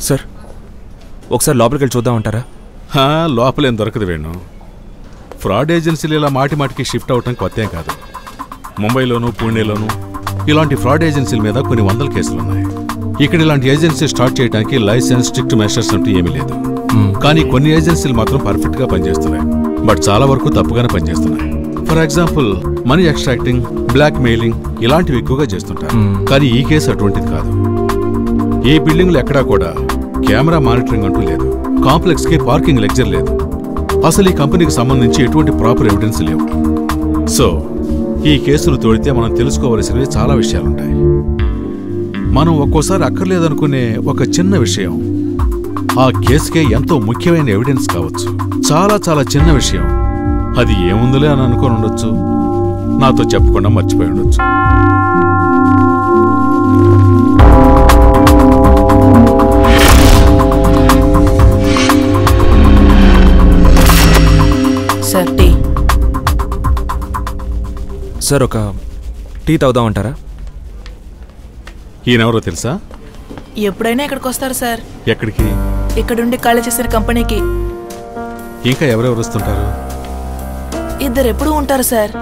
Sir ఒకసారి లోపలికి వెళ్ళి చూద్దామంటారా? లోపలేం దొరకదు వేణు. ఫ్రాడ్ ఏజెన్సీలు ఇలా మాటి మాటికి షిఫ్ట్ అవటం కొత్తేం కాదు. ముంబైలోనూ పూణేలోనూ ఇలాంటి ఫ్రాడ్ ఏజెన్సీల మీద కొన్ని వందల కేసులున్నాయి. ఇక్కడ ఇలాంటి ఏజెన్సీ స్టార్ట్ చేయడానికి లైసెన్స్, స్ట్రిక్ట్ మెషర్స్ అంటూ ఏమీ లేదు. కానీ కొన్ని ఏజెన్సీలు మాత్రం పర్ఫెక్ట్గా పనిచేస్తున్నాయి. బట్ చాలా వరకు తప్పుగానే పనిచేస్తున్నాయి. For example money extracting, blackmailing ఇలాంటివి ఎక్కువగా చేస్తుంటారు. కానీ ఈ కేసు అటువంటిది కాదు. ఈ బిల్డింగ్లో ఎక్కడా కూడా కెమెరా మానిటరింగ్ అంటూ లేదు. కాంప్లెక్స్కి పార్కింగ్ లెక్చర్ లేదు. అసలు ఈ కంపెనీకి సంబంధించి ఎటువంటి ప్రాపర్ ఎవిడెన్స్ లేవు. సో ఈ కేసును తోడితే మనం తెలుసుకోవలసినవి చాలా విషయాలుంటాయి. మనం ఒక్కోసారి అక్కర్లేదనుకునే ఒక చిన్న విషయం ఆ కేసుకే ఎంతో ముఖ్యమైన ఎవిడెన్స్ కావచ్చు. చాలా చాలా చిన్న విషయం. అది ఏముందిలే అని అనుకొని ఉండొచ్చు, నాతో చెప్పకుండా మర్చిపోయి ఉండొచ్చు. సార్ ఒక టీ తాగుదామంటారా? ఈయనెవరో తెలుసా? ఎప్పుడైనా ఇక్కడికి వస్తారు సార్. ఎక్కడికి? ఇక్కడుండి ఖాళీ చేసిన కంపెనీకి. ఇంకా ఎవరెవరు వస్తుంటారు? ఇద్దరు ఎప్పుడు ఉంటారు సార్.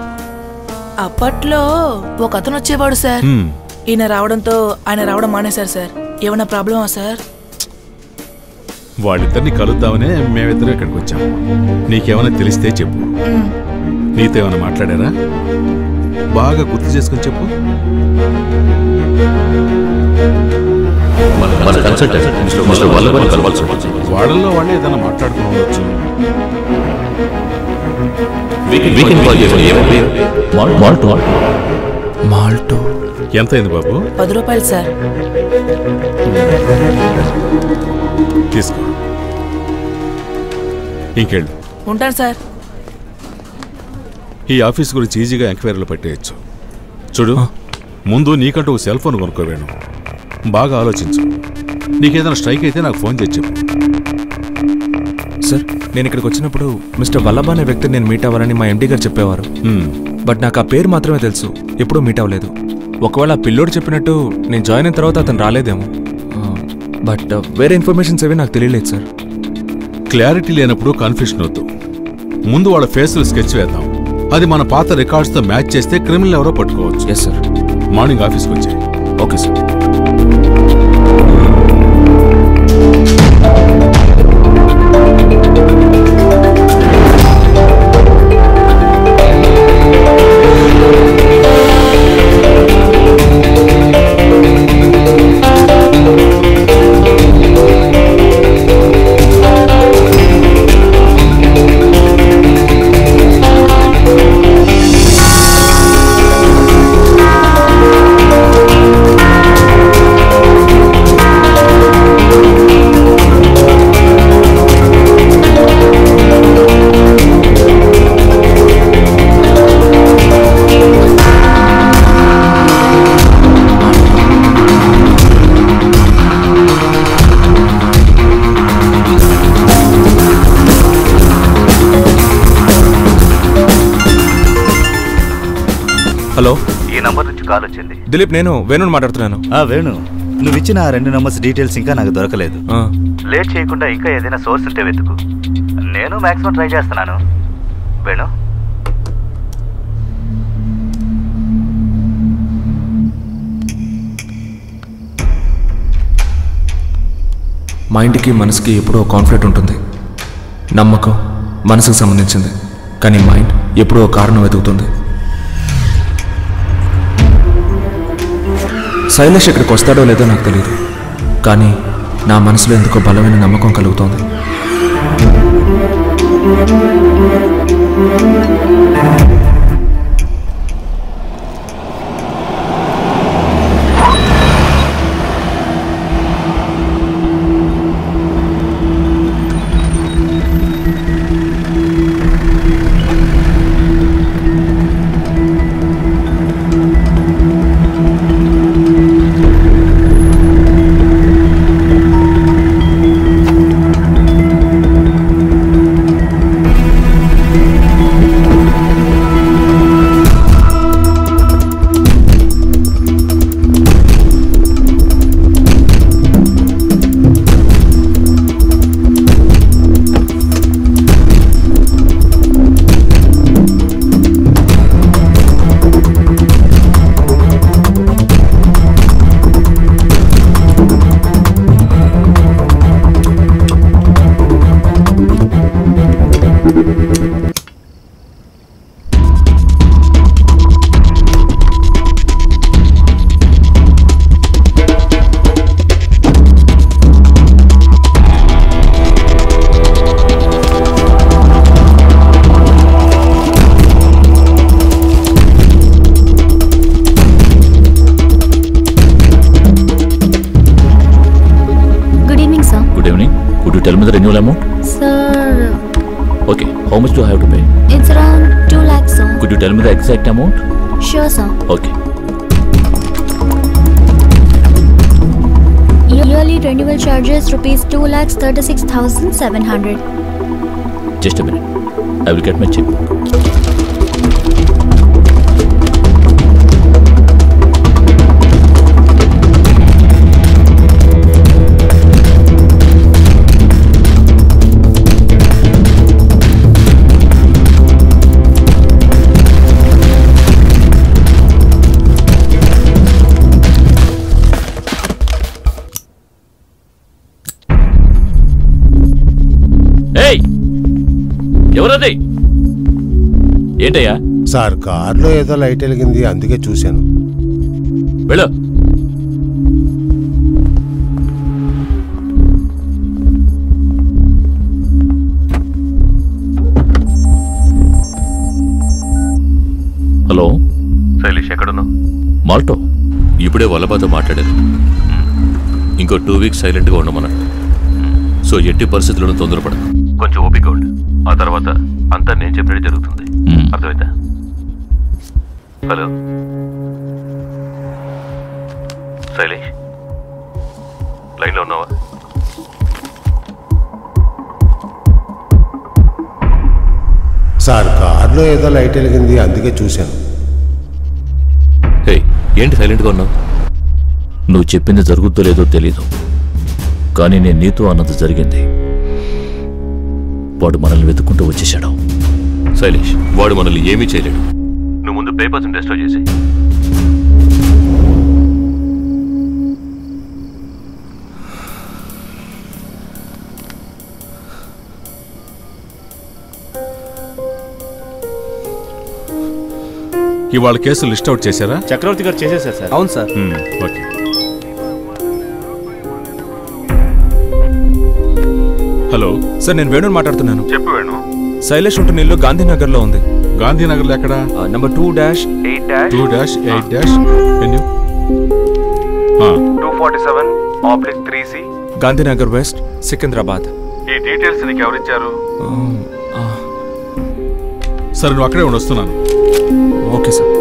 అప్పట్లో ఒక అతను వచ్చేవాడు సార్. ఈయన రావడంతో ఆయన రావడం మానేశారు సార్. ఏమన్నా ప్రాబ్లమా సార్? వాళ్ళిద్దరిని కలుద్దామనే మేమిద్దరం ఇక్కడికి వచ్చాం. నీకేమైనా తెలిస్తే చెప్పు. నీతో ఏమైనా మాట్లాడారా? బాగా గుర్తు చేసుకుని చెప్పు. వాళ్ళల్లో వాళ్ళే ఏదైనా మాట్లాడుకుని ఉండొచ్చు. ఎంత అయింది బాబు? 10 రూపాయలు సార్. తీసుకో. ఇంకెళ్ళు. ఉంటాను సార్. ఈ ఆఫీస్ గురించి ఈజీగా ఎంక్వైరీలో పెట్టేయచ్చు. చూడు, ముందు నీకంటూ సెల్ ఫోన్ కొనుక్కోవేను. బాగా ఆలోచించు. నీకేదైనా స్ట్రైక్ అయితే నాకు ఫోన్ చేసి చెప్పు. సార్ నేను ఇక్కడికి వచ్చినప్పుడు మిస్టర్ వల్లభ అనే వ్యక్తిని నేను మీట్ అవ్వాలని మా ఎండీ గారు చెప్పేవారు. బట్ నాకు ఆ పేరు మాత్రమే తెలుసు, ఎప్పుడూ మీట్ అవ్వలేదు. ఒకవేళ ఆ పిల్లోడు చెప్పినట్టు నేను జాయిన్ అయిన తర్వాత అతను రాలేదేమో. బట్ వేరే ఇన్ఫర్మేషన్స్ ఏవి నాకు తెలియలేదు సార్. క్లారిటీ లేనప్పుడు కన్ఫ్యూషన్ వద్దు. ముందు వాళ్ళ ఫేసులు స్కెచ్ వేద్దాం. అది మన పాత రికార్డ్స్తో మ్యాచ్ చేస్తే క్రిమినల్ ఎవరో పట్టుకోవచ్చు. Yes sir. మార్నింగ్ ఆఫీస్కి వచ్చాయి. Okay sir. హలో, ఈ నంబర్ నుంచి కాల్ వచ్చింది. దిలీప్, నేను వేణుని మాట్లాడుతున్నాను. వేణు, నువ్వు ఇచ్చిన 2 నంబర్స్ డీటెయిల్స్ ఇంకా నాకు దొరకలేదు. లేట్ చేయకుండా ఇంకా ఏదైనా సోర్స్ ఉంటే వెతుకు. నేను మాక్సిమం ట్రై చేస్తున్నాను. వేణు, మైండ్కి మనసుకి ఎప్పుడో కాన్ఫ్లిక్ట్ ఉంటుంది. నమ్మకం మనసుకు సంబంధించింది, కానీ మైండ్ ఎప్పుడో కారణం వెతుకుతుంది. శైలేష్ ఇక్కడికి వస్తాడో లేదో నాకు తెలియదు, కానీ నా మనసులో ఎందుకో బలమైన నమ్మకం కలుగుతోంది. tell me the renewal amount? Sir, Okay, how much do I have to pay? it's around 2 lakhs, sir. Could you tell me the exact amount? Sure, sir. Okay. Yearly renewal charges rupees 2,36,700. Just a minute. I will get my checkbook. ఎవరది? ఏంటయ్యా? Sir కార్లో ఏదో light వెలిగింది, అందుకే చూశాను. వెళ్ళు. Hello Shailesh, ఎక్కడున్నావు? Malto. ఇప్పుడే వల్లబాతో మాట్లాడాను. ఇంకో 2 వీక్స్ సైలెంట్గా ఉండమన్నాడు. సో ఎట్టి పరిస్థితుల్లోనూ తొందరపడదు, కొంచెం ఓపిక ఉండు. ఆ తర్వాత అంతా నేను చెప్పినట్టు జరుగుతుంది. అర్థమైందా? హలో శైలేష్, లైన్లో ఉన్నావా? సార్ కార్లో ఏదో లైట్ వెలిగింది, అందుకే చూశాను. హే, ఏంటి సైలెంట్గా ఉన్నావు? నువ్వు చెప్పింది జరుగుద్దో లేదో తెలీదు, కానీ నేను నీతో అన్నది జరిగింది. వాడు మనల్ని వెతుక్కుంటూ వచ్చేశాడు. శైలేష్, వాడు మనల్ని ఏమీ చేయలేడు. నువ్వు ముందు పేపర్స్ని డిస్ట్రాయ్ చేసి. ఇవాళ కేసు లిస్ట్ అవుట్ చేశారా? చక్రవర్తి గారు చేసేసారు సార్. అవును సార్. ఓకే. హలో సార్, నేను వేణుని మాట్లాడుతున్నాను. చెప్పు వేణు. శైలేష్ ఉంటున్న ఇల్లు గాంధీనగర్లో ఉంది. గాంధీనగర్లో ఎక్కడ? Number 2-8- venue 247/3C, Gandhinagar west, Secunderabad. ఈ డీటెయిల్స్ నీకు ఎవరిచ్చారు? సరే, నువ్వు అక్కడే ఉండొస్తున్నాను. Okay sir.